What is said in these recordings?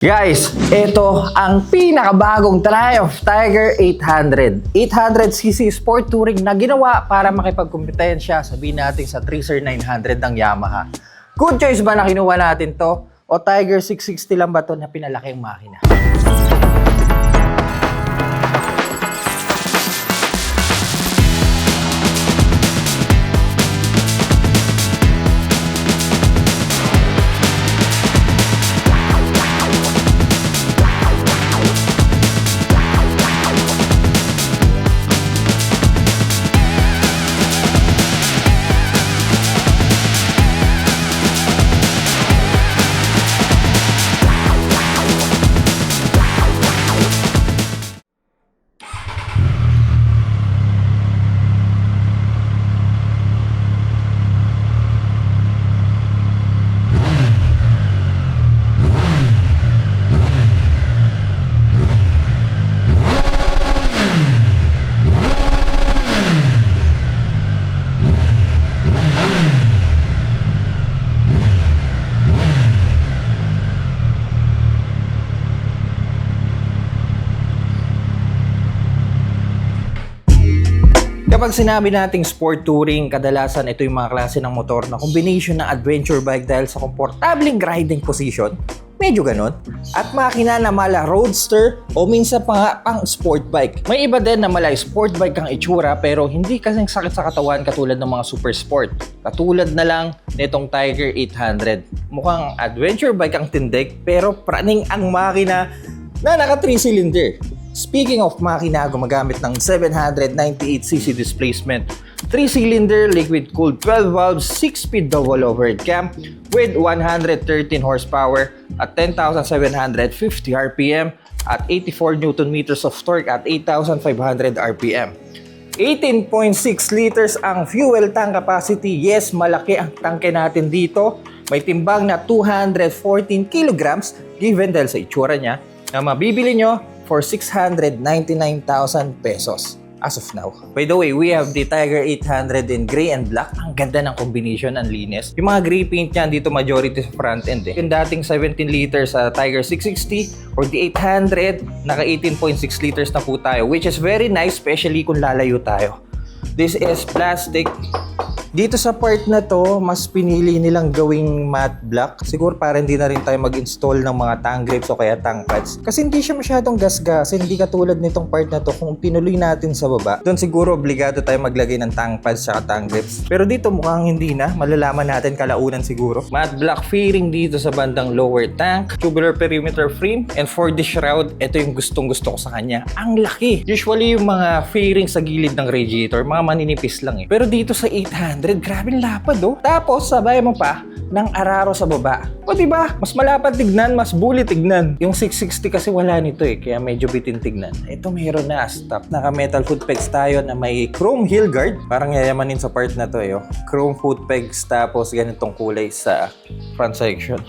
Guys, ito ang pinakabagong Triumph Tiger 800. 800cc sport touring na ginawa para makipagkumpetensya, sabihin natin sa Tracer 900 ng Yamaha. Good choice ba na kinuha natin to? O Tiger 660 lang ba to na pinalaking makina? Kapag sinabi nating sport touring, kadalasan ito yung mga klase ng motor na combination ng adventure bike dahil sa komportabling riding position, medyo ganon, at makina na mala roadster o minsan pang sport bike. May iba din na mala sport bike ang itsura pero hindi kasing sakit sa katawan katulad ng mga super sport. Katulad na lang nitong Tiger 800. Mukhang adventure bike ang tindig pero praning ang makina na naka 3-cylinder. Speaking of makina, gumagamit ng 798cc displacement, 3-cylinder liquid-cooled 12 valves, 6-speed double overhead cam with 113 horsepower at 10,750 RPM at 84 Nm of torque at 8,500 RPM. 18.6 liters ang fuel tank capacity. Yes, malaki ang tangke natin dito. May timbang na 214 kilograms given dahil sa itsura niya na mabibili nyo for 699,000 pesos as of now. By the way, we have the Tiger 800 in gray and black. Ang ganda ng combination, ang linis. Yung mga gray paint niyan dito majority sa front end eh. Yung dating 17 liters sa Tiger 660 or the 800, naka 18.6 liters na po tayo, which is very nice, especially kung lalayo tayo. This is plastic. Dito sa part na to, mas pinili nilang gawing matte black. Siguro para hindi na rin tayo mag-install ng mga tongue grips o kaya tongue pads. Kasi hindi siya masyadong gasgas. Hindi katulad nitong part na to. Kung tinuloy natin sa baba, doon siguro obligado tayo maglagay ng tongue pads at tongue grips. Pero dito mukhang hindi na. Malalaman natin kalaunan siguro. Matte black fairing dito sa bandang lower tank. Tubular perimeter frame. And for the shroud, ito yung gustong-gusto ko sa kanya. Ang laki! Usually yung mga fairing sa gilid ng radiator, mga maninipis lang eh. Pero dito sa 800, grabe lapad oh. Tapos sabay mo pa ng araro sa baba. O diba? Mas malapad tignan, mas bully tignan. Yung 660 kasi wala nito eh, kaya medyo bitin tignan. Ito mayroon na stop. Naka metal foot pegs tayo na may chrome heel guard. Parang yayamanin sa part na to eh oh. Chrome foot pegs tapos ganitong kulay sa front section.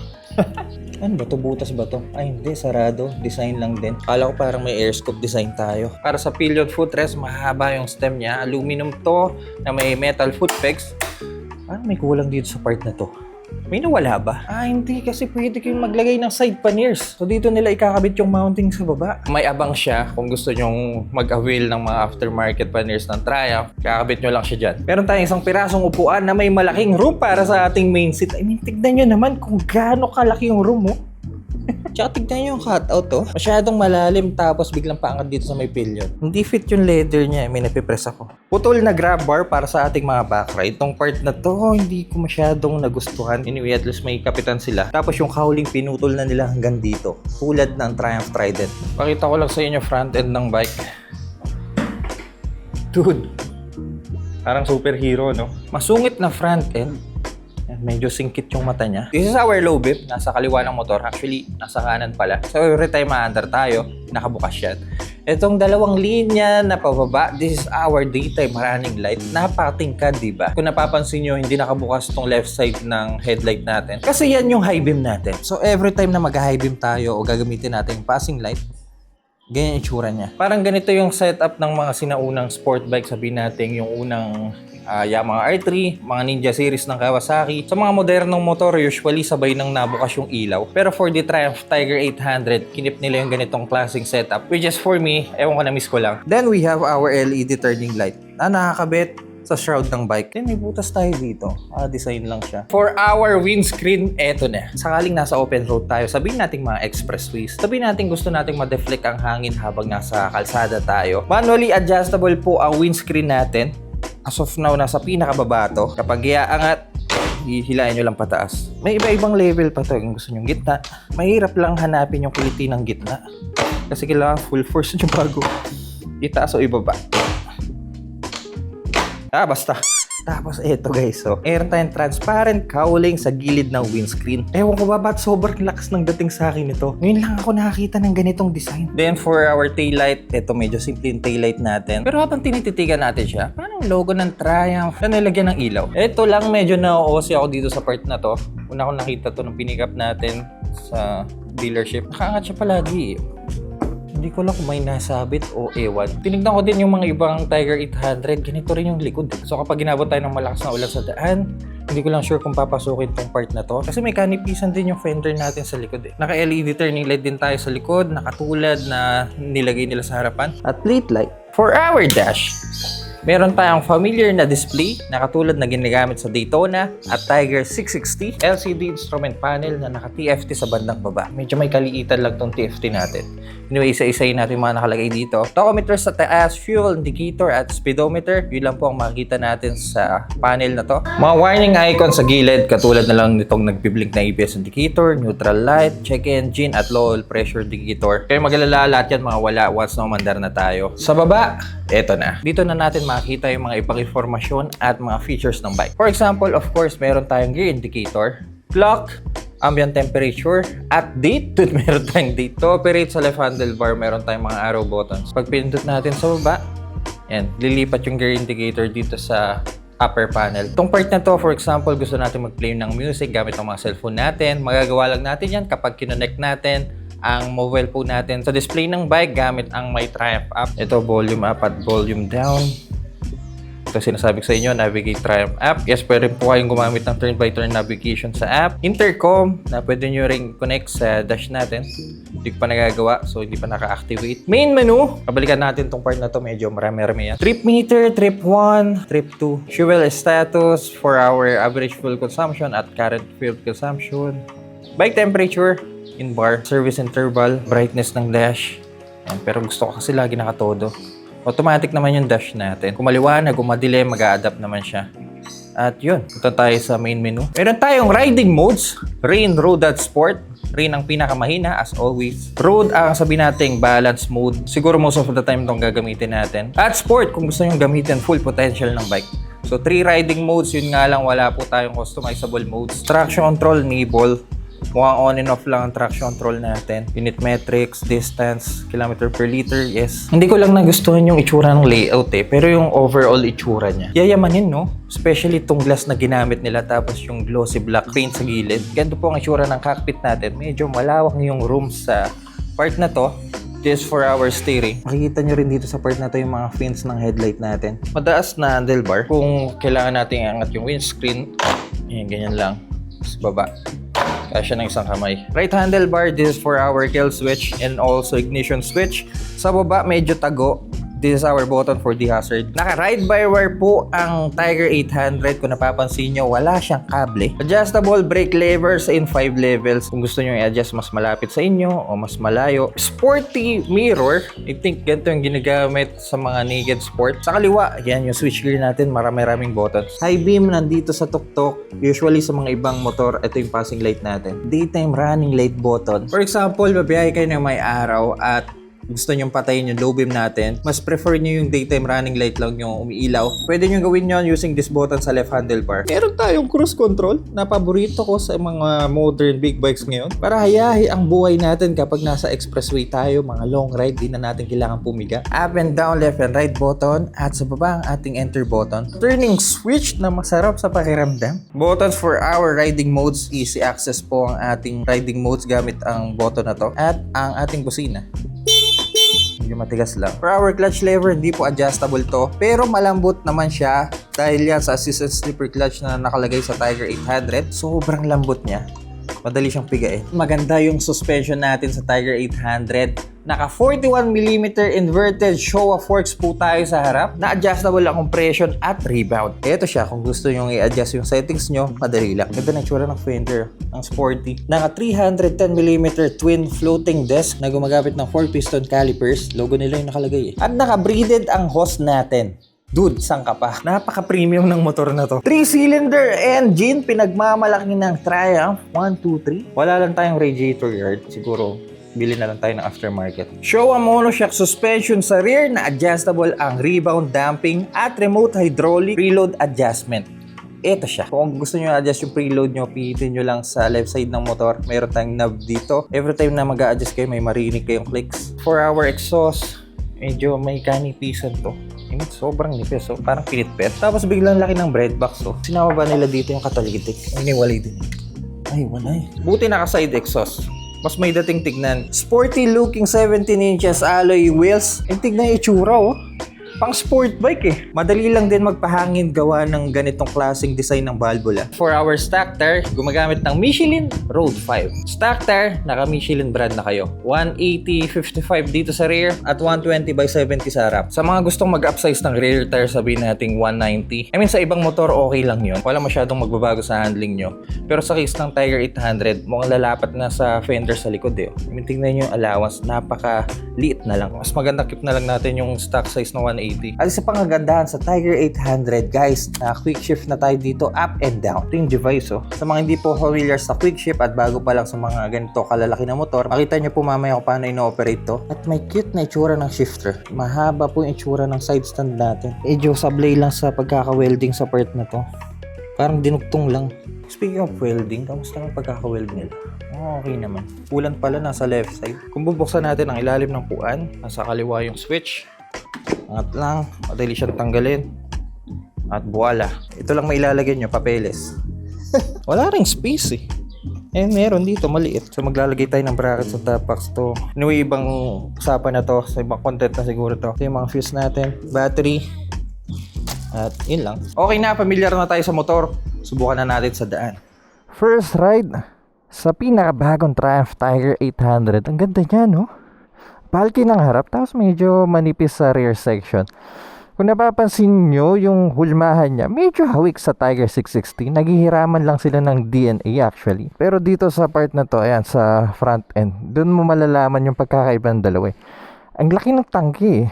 Ano ba to? Butas ba to? Ay hindi, sarado. Design lang din. Kala ko parang may air scoop design tayo. Para sa pillion footrest, mahaba yung stem niya. Aluminum to na may metal foot pegs. Parang may kulang dito sa part na to. May nawala ba? Ah, hindi kasi pwede kayong maglagay ng side panniers. So dito nila ikakabit yung mounting sa baba. May abang siya kung gusto nyong mag-avail ng mga aftermarket panniers ng Triumph. Kakabit nyo lang siya dyan. Meron tayong isang pirasong upuan na may malaking room para sa ating main seat. I mean, tignan nyo naman kung gaano kalaki yung room mo. Tsaka tignan nyo yung cutout to. Masyadong malalim tapos biglang paangat dito sa may pillion. Hindi fit yung leather niya. May napipress ako. Putol na grab bar para sa ating mga backride. Itong part na to, hindi ko masyadong nagustuhan. Anyway, at least may kapitan sila. Tapos yung cowling pinutol na nila hanggang dito. Tulad ng Triumph Trident. Pakita ko lang sa inyo front end ng bike. Dude, parang superhero, no? Masungit na front end. Medyo singkit yung mata niya. This is our low bip. Nasa kaliwa ng motor. Actually, nasa kanan pala. So every time ma-under tayo, nakabukas yan. Itong dalawang linya na pababa, this is our daytime running light. Napakatingkad, di ba? Kung napapansin nyo, hindi nakabukas itong left side ng headlight natin. Kasi yan yung high beam natin. So every time na mag-high beam tayo o gagamitin natin yung passing light, Ganyan yung itsura niya. Parang ganito yung setup ng mga sinaunang sport bike. Sabihin natin yung unang Yamaha R3, mga Ninja series ng Kawasaki. Sa mga modernong motor, usually sabay nang nabukas yung ilaw. Pero for the Triumph Tiger 800, kinip nila yung ganitong klaseng setup. Which is for me, ewan ko, na-miss ko lang. Then we have our LED turning light na nakakabit sa shroud ng bike. Then may butas tayo dito. Design lang siya. For our windscreen, eto na. Sakaling nasa open road tayo, sabihin natin mga expressways. Sabihin natin gusto nating ma-deflect ang hangin habang nasa kalsada tayo. Manually adjustable po ang windscreen natin. As of now, nasa pinakababa to. Kapag iaangat, hihilain nyo lang pataas. May iba-ibang level pa to. Kung gusto nyo gitna, mahirap lang hanapin yung quality ng gitna. Kasi kailangan full force nyo bago itaas o ibaba. Basta. Tapos eto guys, so meron tayong transparent cowling sa gilid ng windscreen. Ewan ko ba ba't sobrang lakas ng dating sa akin ito. Ngayon lang ako nakakita ng ganitong design. Then for our taillight, eto medyo simple yung taillight natin. Pero habang tinititigan natin siya, parang logo ng Triumph na nilagyan ng ilaw. Eto lang, medyo na-OC ako dito sa part na to. Una ko nakita to nung pinick up natin sa dealership. Nakaangat siya palagi. Hindi ko lang kung may nasabit o ewan. Tinignan ko din yung mga ibang Tiger 800. Ganito rin yung likod. So kapag ginabot tayo ng malakas na ulan sa daan, hindi ko lang sure kung papasukin tong part na to. Kasi may kanipisan din yung fender natin sa likod eh. Naka-LED turning light din tayo sa likod. Nakatulad na nilagay nila sa harapan. At plate light. For our dash, meron tayong familiar na display na katulad na ginagamit sa Daytona at Tiger 660. LCD instrument panel na naka-TFT sa bandang baba. Medyo may kaliitan lang tong TFT natin. Anyway, isa-isayin natin yung mga nakalagay dito. Tachometer sa taas, fuel indicator at speedometer. Yun lang po ang makikita natin sa panel na to. Mga warning icon sa gilid, katulad na lang nitong nagbiblink na ABS indicator, neutral light, check engine at low oil pressure indicator. Kaya mag-alala, lahat yan mga wala once na umandar na tayo. Sa baba, eto na. Dito na natin makikita yung mga ibang informasyon at mga features ng bike. For example, of course, meron tayong gear indicator, clock, ambient temperature, at date. Meron tayong date. To operate sa left handlebar, meron tayong mga arrow buttons. Pag pinindot natin sa baba, yan, lilipat yung gear indicator dito sa upper panel. Itong part na to, for example, gusto natin mag-play ng music gamit ang mga cellphone natin. Magagawa lang natin yan kapag kinonect natin ang mobile phone natin sa display ng bike gamit ang My Triumph app. Ito, volume up at volume down. Ito sinasabi ko sa inyo, Navigate Triumph app. Yes, pwede po kayong gumamit ng turn-by-turn navigation sa app. Intercom, na pwede nyo rin connect sa dash natin. Hindi ko pa nagagawa, so hindi pa naka-activate. Main menu, kabalikan natin tong part na to, medyo marami-rami yan. Trip meter, trip 1, trip 2. Fuel status for our average fuel consumption at current fuel consumption. Bike temperature, in bar, service interval, brightness ng dash. Yan, pero gusto ko kasi lagi nakatodo. Automatic naman yung dash natin. Kung maliwanag, kung madilim, mag-a-adapt naman siya. At yun, punta tayo sa main menu. Meron tayong riding modes. Rain, road at sport. Rain ang pinakamahina as always. Road ang sabi nating balance mode. Siguro most of the time itong gagamitin natin. At sport, kung gusto nyo gamitin full potential ng bike. So 3 riding modes, yun nga lang wala po tayong customizable modes. Traction control, enable. Mukhang on and off lang ang traction control natin. Unit metrics, distance, kilometer per liter, yes. Hindi ko lang nagustuhan yung itsura ng layout eh, pero yung overall itsura niya. Yayamanin, no? Especially itong glass na ginamit nila tapos yung glossy black paint sa gilid. Ganito po ang itsura ng cockpit natin. Medyo malawak yung room sa part na to. This for our steering. Makikita nyo rin dito sa part na to yung mga fins ng headlight natin. Madaas na handlebar. Kung kailangan natin iangat yung windscreen, yan, ganyan lang. Sa baba. Kaya ng isang kamay. Right handlebar, this is for our kill switch and also ignition switch. Sa baba, medyo tago. This is our button for de-hazard. Naka-ride-by-wire po ang Tiger 800. Kung napapansin nyo, wala siyang kable. Adjustable brake levers in 5 levels. Kung gusto nyo i-adjust mas malapit sa inyo o mas malayo. Sporty mirror. I think ganito yung ginagamit sa mga naked sport. Sa kaliwa, yan yung switch gear natin. Marami-raming buttons. High beam nandito sa tuktok. Usually sa mga ibang motor, ito yung passing light natin. Daytime running light button. For example, babiyahe kayo ng may araw at gusto nyong patayin yung low beam natin, mas prefer nyo yung daytime running light lang yung umiilaw. Pwede nyo gawin yun using this button sa left handlebar. Meron tayong cruise control na paborito ko sa mga modern big bikes ngayon. Para hayahi ang buhay natin kapag nasa expressway tayo, mga long ride, di na natin kailangan pumiga. Up and down, left and right button, at sa baba ang ating enter button. Turning switch na masarap sa pakiramdam. Buttons for our riding modes, easy access po ang ating riding modes gamit ang button na to. At ang ating busina. medyo matigas lang. Power clutch lever, hindi po adjustable to, pero malambot naman siya dahil yan sa assisted slipper clutch na nakalagay sa Tiger 800. Sobrang lambot niya. Madali siyang pigain. Maganda yung suspension natin sa Tiger 800. Naka 41mm inverted show of works po tayo sa harap na adjustable ang compression at rebound. Ito siya, kung gusto nyo i-adjust yung settings nyo, madali lang. Ganda na itsura ng fender, ang sporty. Naka 310mm twin floating disc na gumagamit ng 4-piston calipers. Logo nila yung nakalagay eh. At naka-breeded ang hose natin. Dude, saan ka pa? Napaka-premium ng motor na to. 3-cylinder engine, pinagmamalaki ng Triumph. 1, 2, 3. Wala lang tayong radiator guard. Siguro, bili na lang tayo ng aftermarket. Showa monoshock suspension sa rear na adjustable ang rebound damping at remote hydraulic preload adjustment. Ito siya. Kung gusto nyo adjust yung preload nyo, pihitin nyo lang sa left side ng motor. Mayroon tayong knob dito. Every time na mag-a-adjust kayo, may marinig kayong clicks. 4-hour exhaust. Medyo may kanipisan to. Sobrang nipis, so parang pinitpet. Tapos biglang laki ng breadbox, so sinama ba nila dito yung catalytic? Iniwalay din. Ay, wala eh. Buti naka-side exhaust. Mas may dating tignan. Sporty looking 17 inches alloy wheels. And tignan yung itsura, oh. Pang sport bike eh. Madali lang din magpahangin gawa ng ganitong klaseng design ng valvula. 4-hour stack tire, gumagamit ng Michelin Road 5. Stack tire, naka Michelin brand na kayo. 180/55 dito sa rear at 120/70 sa harap. Sa mga gustong mag-upsize ng rear tire, sabihin nating 190. I mean, sa ibang motor okay lang yun. Wala masyadong magbabago sa handling nyo. Pero sa case ng Tiger 800, mukhang lalapat na sa fender sa likod eh. I mean, tingnan nyo yung allowance, napaka-liit na lang. Mas maganda keep na lang natin yung stock size na 180. At isa pang kagandahan sa Tiger 800, guys, na quick shift na tayo dito up and down. Ito yung device, oh. Sa mga hindi po familiar sa quick shift at bago pa lang sa mga ganito kalalaki na motor, makita nyo po mamaya kung paano ino-operate to. At may cute na itsura ng shifter. Mahaba po yung itsura ng side stand natin. Medyo sablay lang sa pagkaka-welding sa part na to. Parang dinugtong lang. Speaking of welding, kamusta ang pagkaka-weld nila? Okay naman. Pulan pala nasa left side. Kung bubuksan natin ang ilalim ng puan, nasa kaliwa yung switch. Angat lang, madali siyang tanggalin. At voila. Ito lang mailalagay nyo, papeles. Wala ring space eh. Eh meron dito, maliit. So maglalagay tayo ng bracket sa top box to. Anyway, ibang usapan na to. Sa ibang content na siguro to. Ito yung mga fuse natin. Battery. At yun lang. Okay na, familiar na tayo sa motor. Subukan na natin sa daan. First ride sa pinakabagong Triumph Tiger 800. Ang ganda niya, no? Bulky ng harap, tapos medyo manipis sa rear section. Kung napapansin nyo, yung hulmahan niya, medyo hawik sa Tiger 660. Naghihiraman lang sila ng DNA actually. Pero dito sa part na to, ayan, sa front end, dun mo malalaman yung pagkakaiba ng dalawa. Ang laki ng tangke eh.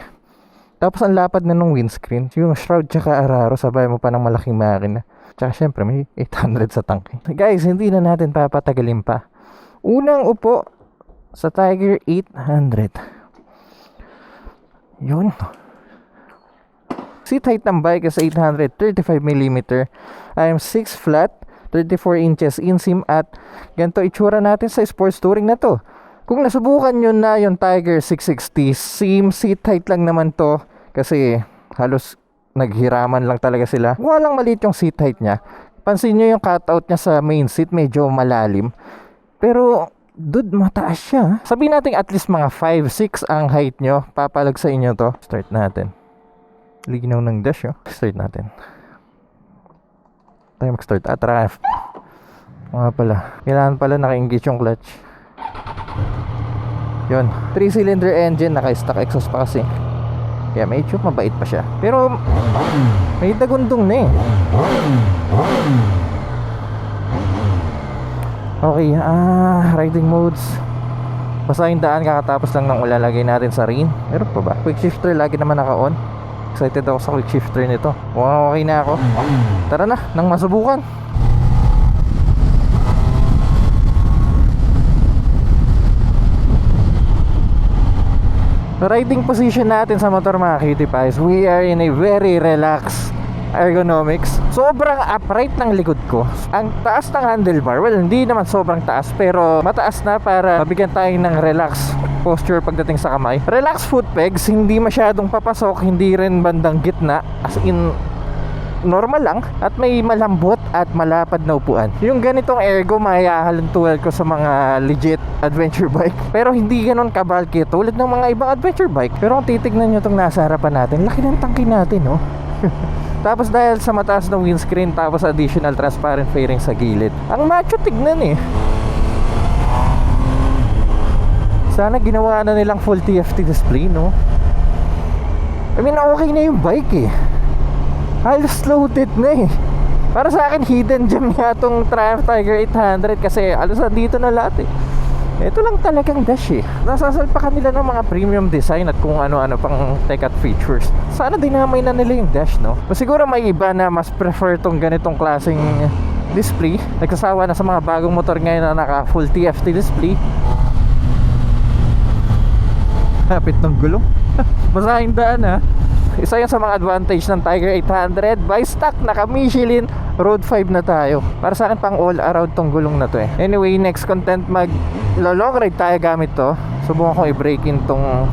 Tapos ang lapad na ng windscreen. Yung shroud tsaka araro, sabay mo pa ng malaking makina. Tsaka syempre may 800 sa tangke. Guys, hindi na natin papatagalin pa. Unang upo sa Tiger 800. Yun. Seat height ng bike is 800, 35mm. I am 6 flat, 34 inches inseam at ganito itsura natin sa sports touring na to. Kung nasubukan nyo na yung Tiger 660, same seat height lang naman to kasi halos naghiraman lang talaga sila. Walang maliit yung seat height niya. Pansin nyo yung cutout niya sa main seat, medyo malalim. Pero dude, mataas siya. Sabihin natin at least mga 5'6" ang height nyo. Papalag sa inyo to. Start natin. Liginaw ng dash, oh. Start natin. Tayo mag-start. Triumph. Mga pala. Kailangan pala naka-engage yung clutch. Yun. 3-cylinder engine. Naka-stock exhaust pa kasi. Kaya medyo mabait pa siya. Pero may dagundong na eh. Okay, riding modes. Basta yung daan kakatapos lang ng ulalagay natin sa rain. Meron pa ba? Quick shifter lagi naman naka-on. Excited ako sa quick shifter nito. Wow, okay na ako. Tara na, nang masubukan. Riding position natin sa motor mga cutie pies. We are in a very relaxed ergonomics. Sobrang upright ng likod ko. Ang taas ng handlebar, well, hindi naman sobrang taas, pero mataas na para mabigyan tayo ng relax posture pagdating sa kamay. Relax foot pegs, hindi masyadong papasok, hindi rin bandang gitna. As in, normal lang at may malambot at malapad na upuan. Yung ganitong ergo mahahalantuan ko sa mga legit adventure bike, pero hindi ganon kabalki tulad ng mga ibang adventure bike. Pero kung titignan nyo itong nasa harapan natin, laki ng tangke natin, no? Tapos dahil sa mataas ng windscreen, tapos additional transparent fairing sa gilid, ang macho tignan eh. Sana ginawa na nilang full TFT display, no? I mean, okay na yung bike eh. Halos loaded na eh. Para sa akin, hidden gem nga itong Triumph Tiger 800 kasi alos dito na lahat eh. Ito lang talagang dash eh. Nasasalpakan nila ng mga premium design at kung ano-ano pang tech at features. Sana dinamay na nila yung dash, no? O siguro may iba na mas prefer tong ganitong klaseng display. Nagsasawa na sa mga bagong motor ngayon na naka full TFT display. Hapit ng gulong. Masahing daan ha. Isa yan sa mga advantage ng Tiger 800. By stock, naka Michelin Road 5 na tayo. Para sa akin pang all around tong gulong na to eh. Anyway, next content long ride tayo gamit to. Subukan ko i-break in tong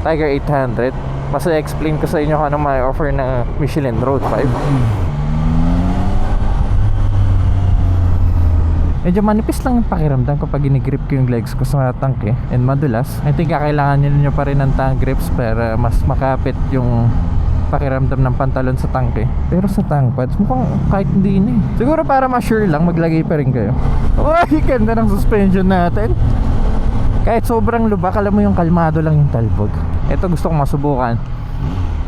Tiger 800. Mas i-explain ko sa inyo kung ano may offer ng Michelin Road 5. Medyo manipis lang yung pakiramdam kapag ginigrip ko yung legs ko sa tanke and madulas. I think kailangan nyo pa rin ng tank grips para mas makapit yung pakiramdam ng pantalon sa tanke. Pero sa tank pads mukhang kahit hindi na eh. Siguro para ma-sure lang maglagay pa rin kayo. Uy, ganda ng suspension natin. Kahit sobrang lubak, alam mo yung kalmado lang yung talbog. Ito gusto kong masubukan.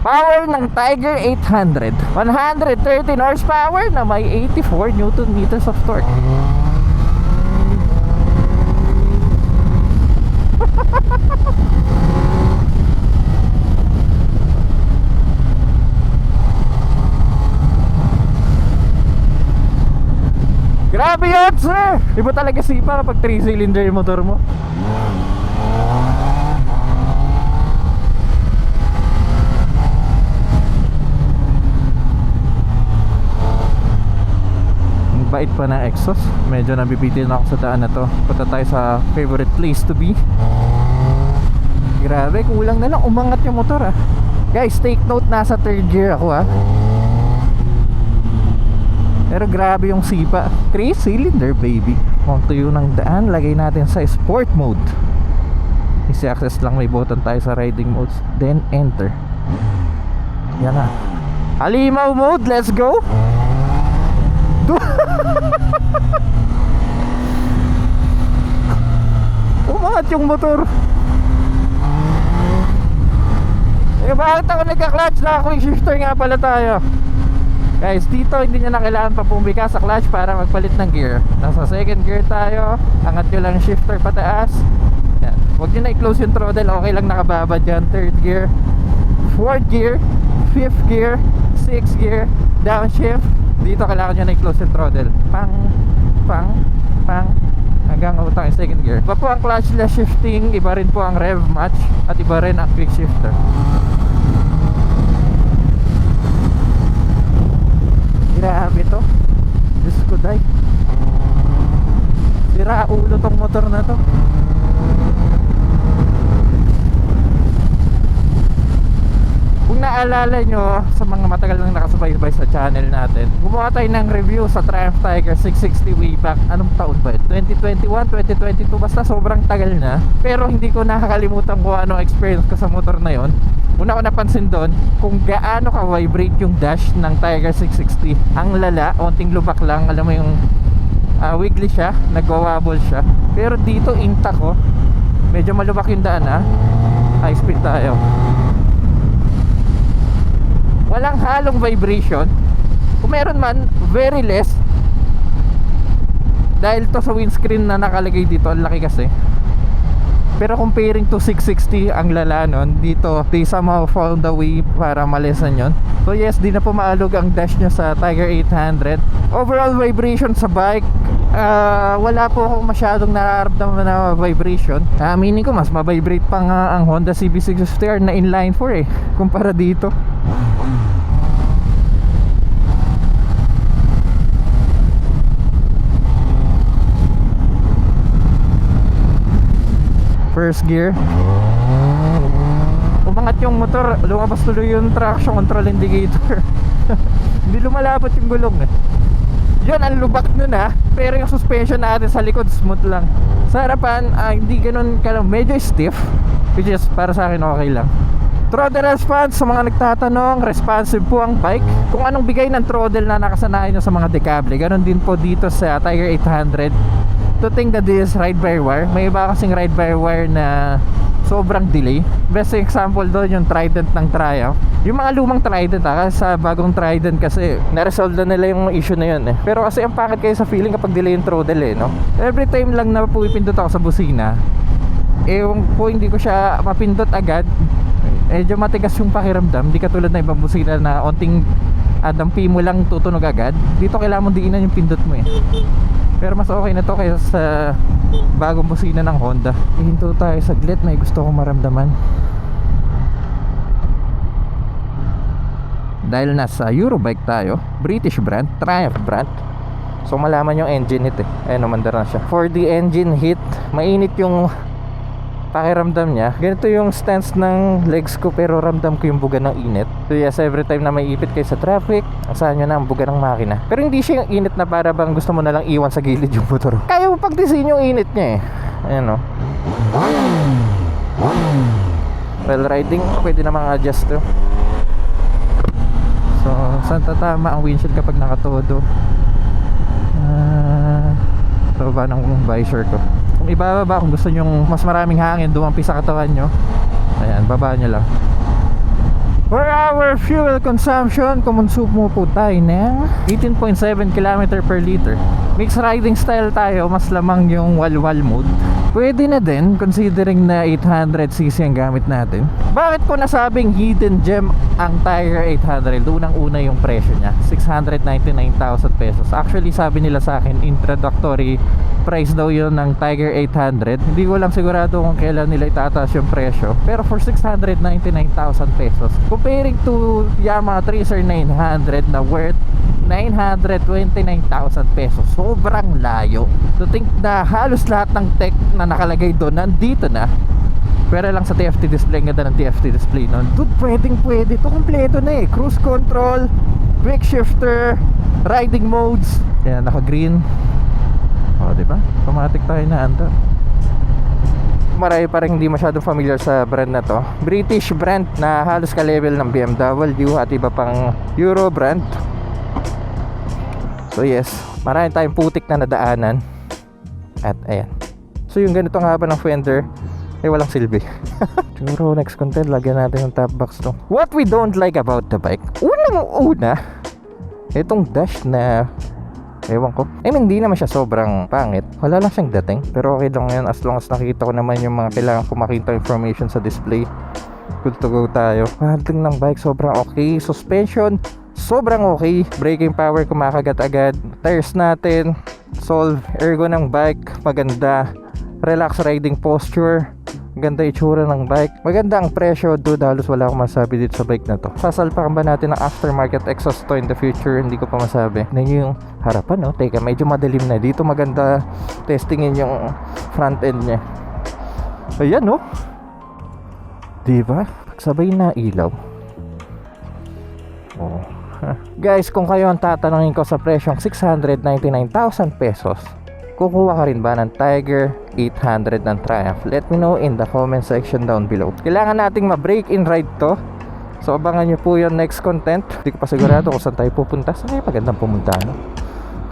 Power ng Tiger 800, 113 horsepower na may 84 Newton meters of torque. Grabe yun, sir! Iba talaga sipa kapag 3-cylinder yung motor mo. Ang bait pa ng exhaust. Medyo nabibitin ako sa daan na to. Punta tayo sa favorite place to be. Grabe, kulang na lang umangat yung motor ah. Guys, take note, nasa 3rd gear ako ah. Pero grabe yung sipa. 3-cylinder baby. Kung tuyo ng daan, lagay natin sa sport mode. Easy access lang, may button tayo sa riding modes. Then enter. Yan na. Halimaw mode, let's go. Umangat yung motor. Eh, bakit ako nagka-clutch? Naka-quick shifter nga pala tayo. Guys, dito hindi nyo na kailangan pa pumika sa clutch para magpalit ng gear. Nasa 2nd gear tayo. Angat nyo lang shifter pataas. Yan. Huwag nyo na i-close yung throttle. Okay lang nakababa dyan. 3rd gear, 4th gear, 5th gear, 6th gear, downshift. Dito kailangan nyo na i-close yung throttle. Pang, pang, pang, hanggang utang yung 2nd gear. Iba po ang clutchless shifting. Iba rin po ang rev match. At iba rin ang quick shifter. Grabe to. Diyos ko, day. Sira ulo tong motor na to. Kung naalala nyo sa mga matagal nang nakasubaybay sa channel natin, gumawa tayo ng review sa Triumph Tiger 660 way back. Anong taon ba yun? 2021, 2022, basta sobrang tagal na. Pero hindi ko nakakalimutan kung ano experience ko sa motor na yon. Una ko napansin doon kung gaano ka-vibrate yung dash ng Tiger 660. Ang lala, onting lubak lang. Alam mo yung wiggly siya, nagwawabble siya. Pero dito intact ko. Medyo malubak yung daan ha. High speed tayo. Walang halong vibration. Kung meron man, very less. Dahil to sa windscreen na nakalagay dito, ang laki kasi. Pero comparing to 660, ang lala nun, dito they somehow found a way para malesan yun. So yes, di na po maalog ang dash nyo sa Tiger 800. Overall vibration sa bike, wala po akong masyadong nararamdaman na vibration. Meaning ko mas mabibrate pa nga ang Honda CB650R na inline 4 eh, kumpara dito. First gear, umangat yung motor, lumabas tuloy yung traction control indicator. Hindi lumalabot yung gulong eh. Yun, ang lubak nun ha. Pero yung suspension natin sa likod, smooth lang. Sa harapan, hindi ganun medyo stiff. Which is, para sa akin okay lang. Throttle response, sa mga nagtatanong, responsive po ang bike. Kung anong bigay ng throttle na nakasanayan nyo sa mga decable, ganun din po dito sa Tiger 800. To think that this is ride-by-wire. May iba kasing ride-by-wire na sobrang delay. Best example doon yung Trident ng Triumph. Yung mga lumang Trident kasi sa bagong Trident kasi na-resolve na nila yung issue na yun eh. Pero kasi ang pangit kayo sa feeling kapag delay yung throttle eh, no? Every time lang na pupindot ako sa busina, po hindi ko siya mapindot agad. Medyo matigas yung pakiramdam. Hindi katulad na ibang busina na onting dampi mo lang tutunog agad. Dito kailangan mo diinan yung pindot mo eh. Pero mas okay na to kaysa sa bagong busina ng Honda. Hihinto tayo saglit, may gusto kong maramdaman. Dahil nasa Eurobike tayo, British brand, Triumph brand. So malaman yung engine heat eh. Ayun, umandar na siya. For the engine heat, mainit yung pakiramdam niya. Ganito yung stance ng legs ko, pero ramdam ko yung buga ng init. So yes, every time na may ipit kayo sa traffic, asahan nyo na ang buga ng makina. Pero hindi siya yung init na para bang gusto mo na lang iwan sa gilid yung motor. Kaya mo pagtisin yung init niya eh. Ayan o. While riding, pwede namang adjust to. So, saan tatama ang windshield kapag nakatodo? So ba ng visor ko? Kung ibababa, kung gusto nyo mas maraming hangin dumampi sa katawan nyo, ayan, baba nyo lang. For our fuel consumption, kumonsumo po tayo ng 18.7 km per liter. Mixed riding style tayo, mas lamang yung walwal mode. Pwede na din considering na 800cc ang gamit natin. Bakit ko nasabing hidden gem ang Tiger 800? Unang-una yung presyo niya, 699,000 pesos. Actually sabi nila sa akin, introductory price daw yun ng Tiger 800. Hindi ko lang sigurado kung kailan nila itataas yung presyo. Pero for 699,000 pesos, comparing to Yamaha Tracer 900 na worth 929,000 pesos, sobrang layo. To think na halos lahat ng tech na nakalagay doon nandito na. Pero lang sa TFT display, ang ganda ng TFT display nun. Dude, pwede ito, kompleto na eh. Cruise control, quick shifter, riding modes. Yan, naka green. O, diba? Automatic tayo na anda. Marami pa rin hindi masyadong familiar sa brand na to. British brand na halos ka-level ng BMW at iba pang Euro brand. So yes, marami tayong putik na nadaanan. At ayan. So yung ganitong haba ng fender, walang silbi. Siguro next content, lagyan natin ng top box to. What we don't like about the bike, unang-una, itong dash na ewan ko. Hindi naman siya sobrang pangit. Wala lang siyang dating. Pero okay lang yan as long as nakita ko naman yung mga kailangan ko makita information sa display. Good to go tayo. Handling ng bike sobrang okay. Suspension sobrang okay. Braking power kumakagat agad. Tires natin solve. Ergo ng bike maganda. Relax riding posture. Ganda itsura ng bike. Maganda ang presyo, dude. Halos wala akong masabi dito sa bike na to. Sasalpakan ba natin ng aftermarket exhaust to in the future? Hindi ko pa masabi. Na yung harapan, no? Teka, medyo madilim na. Dito maganda testingin yung front end niya. Ayan, no? Diba? Pagsabay na ilaw. Oh. Guys, kung kayo ang tatanungin ko sa presyong 699,000 pesos, kukuha ka rin ba ng Tiger 800 ng Triumph? Let me know in the comment section down below. Kailangan nating ma-break in ride to. So abangan nyo po yung next content. Hindi ko pa sigurado kung saan tayo pupunta. Saan kayo magandang pumunta, no?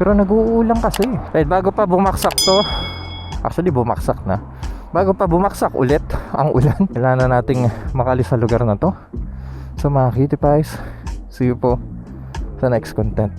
Pero nag-uulang kasi. Kahit bago pa bumaksak to, actually bumaksak na. Bago pa bumaksak ulit ang ulan, kailangan na nating makalis sa lugar na to. So mga cutie pies, see you po sa next content.